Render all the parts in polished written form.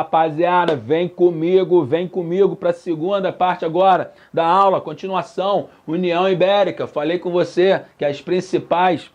rapaziada, vem comigo para a segunda parte agora da aula, continuação, União Ibérica. Falei com você que as principais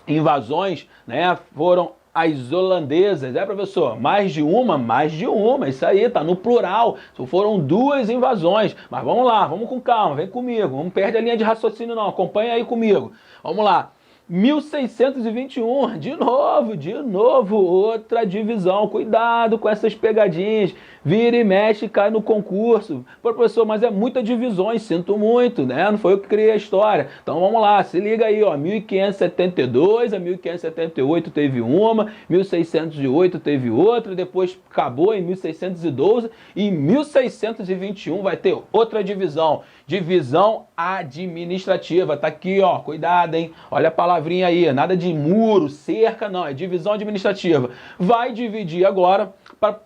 invasões, né, foram as holandesas, professor? Mais de uma, isso aí, tá no plural, só foram 2 invasões, mas vamos lá, vamos com calma, vem comigo, não perde a linha de raciocínio não, acompanha aí comigo, vamos lá. 1621, de novo, outra divisão. Cuidado com essas pegadinhas. Vira e mexe e cai no concurso. Pô, professor, mas é muita divisões, sinto muito, né? Não foi eu que criei a história. Então vamos lá, se liga aí, ó. 1572 a 1578 teve uma, 1608 teve outra, depois acabou em 1612 e em 1621 vai ter outra divisão. Divisão administrativa. Tá aqui, ó. Cuidado, hein? Olha a palavrinha aí. Nada de muro, cerca, não. É divisão administrativa. Vai dividir agora para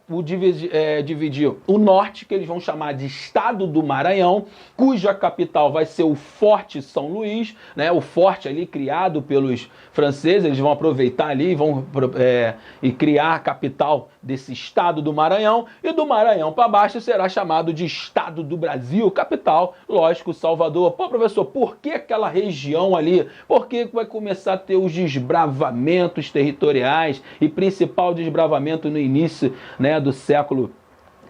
dividir o norte, que eles vão chamar de Estado do Maranhão, cuja capital vai ser o Forte São Luís, né? O forte ali criado pelos franceses. Eles vão aproveitar ali e criar a capital desse Estado do Maranhão. E do Maranhão para baixo será chamado de Estado do Brasil, capital, lógico, Salvador. Pô, professor, por que aquela região ali? Por que vai começar a ter os desbravamentos territoriais e principal desbravamento no início, né, do século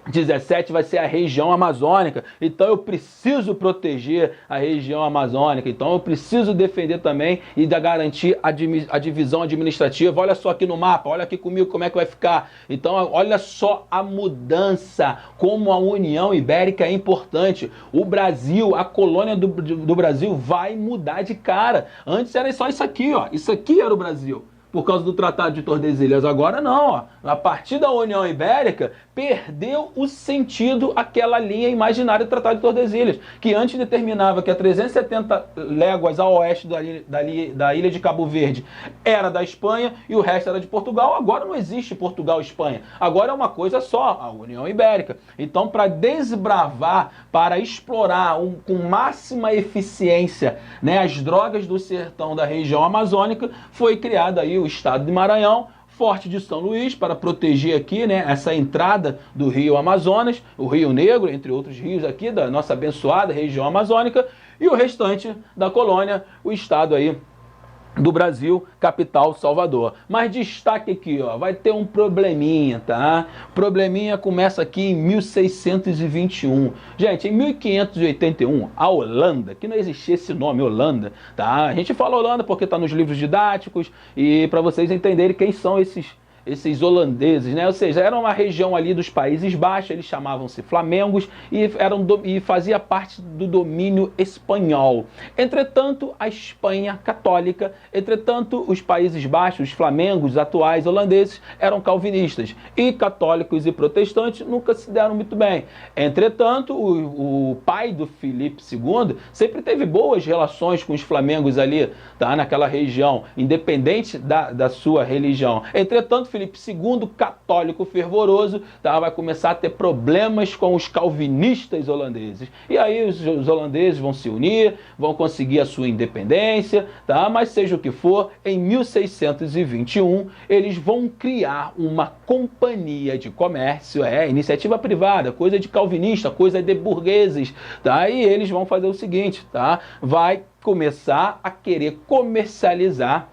17 vai ser a região amazônica, então eu preciso proteger a região amazônica, então eu preciso defender também e garantir a divisão administrativa. Olha só aqui no mapa, olha aqui comigo como é que vai ficar. Então olha só a mudança, como a União Ibérica é importante. O Brasil, a colônia do Brasil vai mudar de cara. Antes era só isso aqui, ó. Isso aqui era o Brasil, por causa do Tratado de Tordesilhas. Agora não, ó. A partir da União Ibérica, perdeu o sentido aquela linha imaginária do Tratado de Tordesilhas, que antes determinava que a 370 léguas a oeste da ilha de Cabo Verde era da Espanha e o resto era de Portugal. Agora não existe Portugal e Espanha. Agora é uma coisa só, a União Ibérica. Então, para desbravar, para explorar com máxima eficiência, né, as drogas do sertão da região amazônica, foi criado aí o Estado de Maranhão, Forte de São Luís, para proteger aqui, né, essa entrada do rio Amazonas, o Rio Negro, entre outros rios aqui da nossa abençoada região amazônica, e o restante da colônia, o estado aí do Brasil, capital Salvador. Mas destaque aqui, ó, vai ter um probleminha, tá? Probleminha começa aqui em 1621. Gente, em 1581, a Holanda, que não existia esse nome, Holanda, tá? A gente fala Holanda porque tá nos livros didáticos e para vocês entenderem quem são esses holandeses, né? Ou seja, era uma região ali dos Países Baixos, eles chamavam-se Flamengos e fazia parte do domínio espanhol. Entretanto, a Espanha católica, os Países Baixos, os Flamengos atuais holandeses, eram calvinistas e católicos e protestantes nunca se deram muito bem. Entretanto, o pai do Filipe II sempre teve boas relações com os Flamengos ali, tá? Naquela região, independente da sua religião. Entretanto, Filipe II, católico fervoroso, tá, vai começar a ter problemas com os calvinistas holandeses. E aí os holandeses vão se unir, vão conseguir a sua independência, tá? Mas seja o que for, em 1621 eles vão criar uma companhia de comércio, iniciativa privada, coisa de calvinista, coisa de burgueses, tá? E eles vão fazer o seguinte, tá? Vai começar a querer comercializar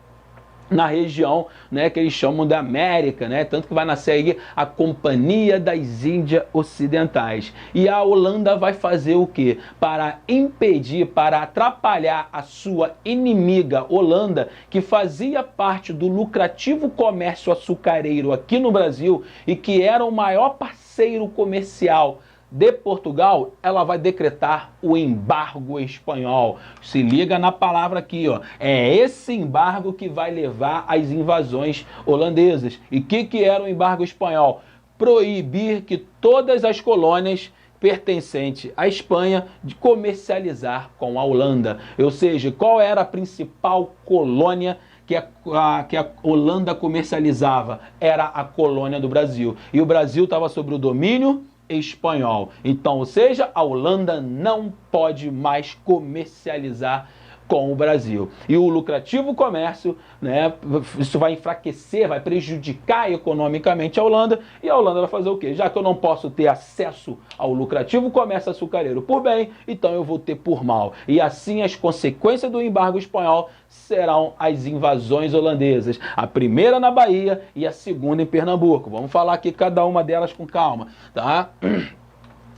na região, né, que eles chamam da América, né, tanto que vai nascer aí a Companhia das Índias Ocidentais. E a Holanda vai fazer o quê? Para impedir, para atrapalhar a sua inimiga Holanda, que fazia parte do lucrativo comércio açucareiro aqui no Brasil e que era o maior parceiro comercial de Portugal, ela vai decretar o embargo espanhol. Se liga na palavra aqui, ó. É esse embargo que vai levar às invasões holandesas. E o que era o embargo espanhol? Proibir que todas as colônias pertencentes à Espanha de comercializar com a Holanda. Ou seja, qual era a principal colônia que a Holanda comercializava? Era a colônia do Brasil. E o Brasil estava sob o domínio espanhol. Então, ou seja, a Holanda não pode mais comercializar com o Brasil. E o lucrativo comércio, né, isso vai enfraquecer, vai prejudicar economicamente a Holanda, e a Holanda vai fazer o quê? Já que eu não posso ter acesso ao lucrativo comércio açucareiro por bem, então eu vou ter por mal. E assim as consequências do embargo espanhol serão as invasões holandesas. A primeira na Bahia e a segunda em Pernambuco. Vamos falar aqui cada uma delas com calma, tá?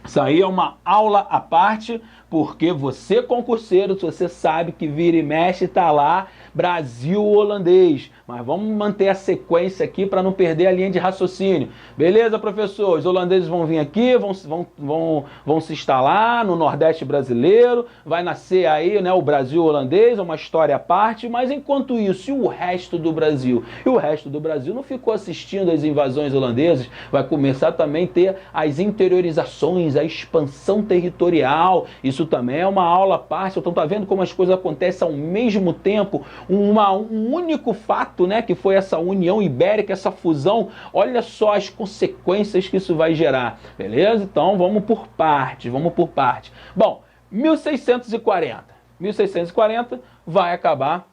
Isso aí é uma aula à parte, porque você, concurseiro, você sabe que vira e mexe está lá Brasil holandês. Mas vamos manter a sequência aqui para não perder a linha de raciocínio. Beleza, professor? Os holandeses vão vir aqui, vão se instalar no Nordeste brasileiro, vai nascer aí, né, o Brasil holandês, é uma história à parte, mas enquanto isso, e o resto do Brasil? E o resto do Brasil não ficou assistindo às invasões holandesas, vai começar também a ter as interiorizações, a expansão territorial. Isso também é uma aula à parte. Então tá vendo como as coisas acontecem ao mesmo tempo, um único fato, né, que foi essa União Ibérica, essa fusão. Olha só as consequências que isso vai gerar, beleza? Então vamos por partes, vamos por partes. Bom, 1640 vai acabar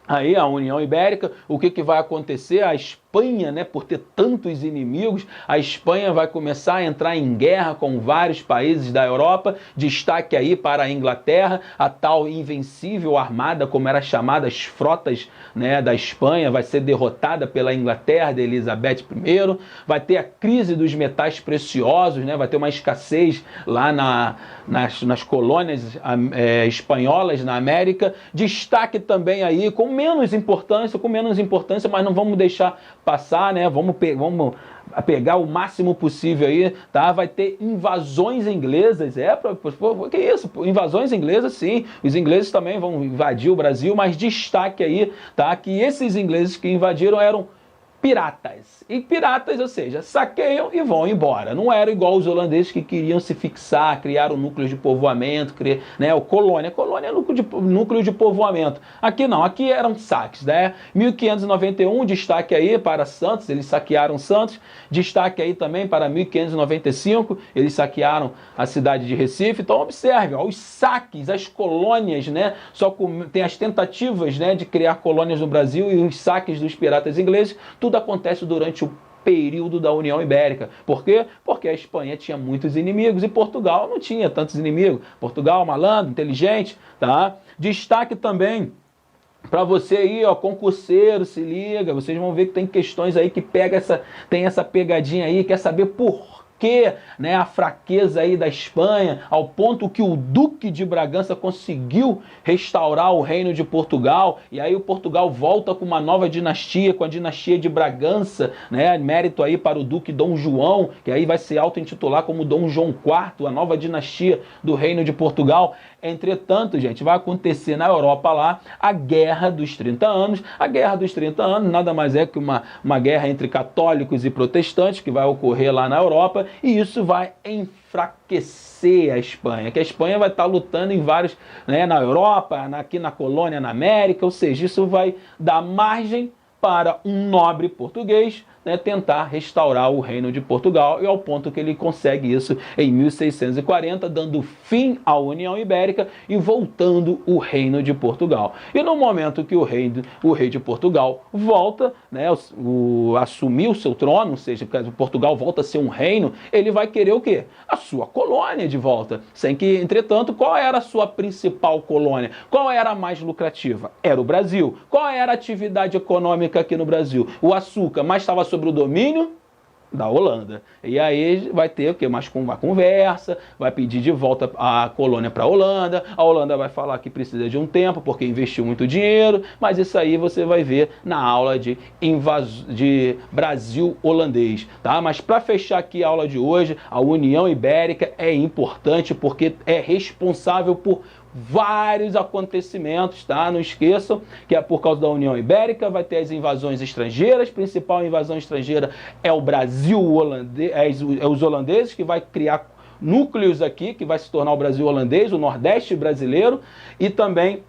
aí a União Ibérica. O que vai acontecer? A Espanha, né, por ter tantos inimigos, a Espanha vai começar a entrar em guerra com vários países da Europa. Destaque aí para a Inglaterra, a tal invencível armada, como era chamada, as frotas, né, da Espanha, vai ser derrotada pela Inglaterra de Elizabeth I. Vai ter a crise dos metais preciosos, né, vai ter uma escassez lá nas colônias espanholas na América. Destaque também aí, com menos importância, mas não vamos deixar passar, né? Vamos pegar o máximo possível aí, tá? Vai ter invasões inglesas, que isso? Invasões inglesas, sim. Os ingleses também vão invadir o Brasil, mas destaque aí, tá? Que esses ingleses que invadiram eram piratas. E piratas, ou seja, saqueiam e vão embora. Não era igual os holandeses que queriam se fixar, criaram núcleos de povoamento, né, o colônia. Colônia é núcleo de povoamento. Aqui não, aqui eram saques, né? 1591, destaque aí para Santos, eles saquearam Santos. Destaque aí também para 1595, eles saquearam a cidade de Recife. Então observe, ó, os saques, as colônias, né? Tem as tentativas, né, de criar colônias no Brasil e os saques dos piratas ingleses. Tudo acontece durante o período da União Ibérica. Por quê? Porque a Espanha tinha muitos inimigos e Portugal não tinha tantos inimigos. Portugal, malandro, inteligente, tá? Destaque também para você aí, ó, concurseiro, se liga, vocês vão ver que tem questões aí que tem essa pegadinha aí, quer saber por que, né, a fraqueza aí da Espanha, ao ponto que o Duque de Bragança conseguiu restaurar o reino de Portugal, e aí o Portugal volta com uma nova dinastia, com a dinastia de Bragança, né, mérito aí para o Duque Dom João, que aí vai se auto-intitular como Dom João IV, a nova dinastia do reino de Portugal. Entretanto, gente, vai acontecer na Europa lá a Guerra dos 30 Anos. A Guerra dos 30 Anos nada mais é que uma guerra entre católicos e protestantes que vai ocorrer lá na Europa, e isso vai enfraquecer a Espanha, que a Espanha vai estar lutando em vários, né, na Europa, aqui na colônia, na América, ou seja, isso vai dar margem para um nobre português, né, tentar restaurar o reino de Portugal, e ao ponto que ele consegue isso em 1640, dando fim à União Ibérica e voltando o reino de Portugal. E no momento que o rei de Portugal volta, né, assumir o seu trono, ou seja, Portugal volta a ser um reino, ele vai querer o quê? A sua colônia de volta. Sem que, entretanto, qual era a sua principal colônia? Qual era a mais lucrativa? Era o Brasil. Qual era a atividade econômica aqui no Brasil? O açúcar, mas estava sobre o domínio da Holanda. E aí vai ter o quê? Uma conversa, vai pedir de volta a colônia para a Holanda vai falar que precisa de um tempo, porque investiu muito dinheiro, mas isso aí você vai ver na aula de Brasil holandês, tá? Mas para fechar aqui a aula de hoje, a União Ibérica é importante porque é responsável por vários acontecimentos, tá? Não esqueçam que é por causa da União Ibérica, vai ter as invasões estrangeiras. Principal invasão estrangeira é o Brasil holandês, é os holandeses, que vai criar núcleos aqui, que vai se tornar o Brasil holandês, o Nordeste brasileiro, e também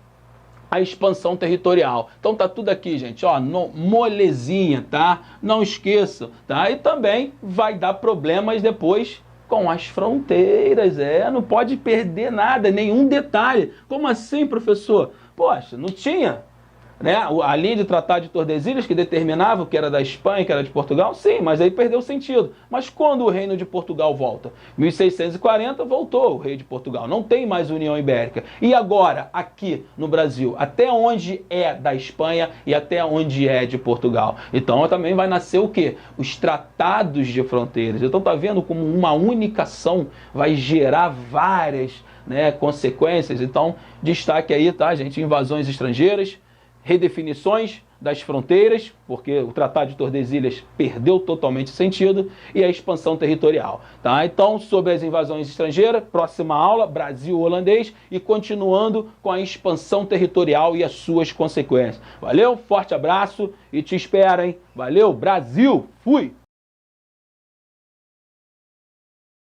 a expansão territorial. Então tá tudo aqui, gente, ó, molezinha, tá? Não esqueçam, tá? E também vai dar problemas depois com as fronteiras, não pode perder nada, nenhum detalhe. Como assim, professor? Poxa, não tinha, né, a linha de Tratado de Tordesilhas que determinava o que era da Espanha, que era de Portugal, sim, mas aí perdeu o sentido. Mas quando o Reino de Portugal volta? 1640 voltou o rei de Portugal, não tem mais União Ibérica. E agora, aqui no Brasil, até onde é da Espanha e até onde é de Portugal? Então também vai nascer o quê? Os tratados de fronteiras. Então tá vendo como uma única ação vai gerar várias, né, consequências? Então destaque aí, tá, gente? Invasões estrangeiras, redefinições das fronteiras, porque o Tratado de Tordesilhas perdeu totalmente sentido, e a expansão territorial. Tá? Então, sobre as invasões estrangeiras, próxima aula, Brasil holandês, e continuando com a expansão territorial e as suas consequências. Valeu, forte abraço e te espero, hein? Valeu, Brasil! Fui!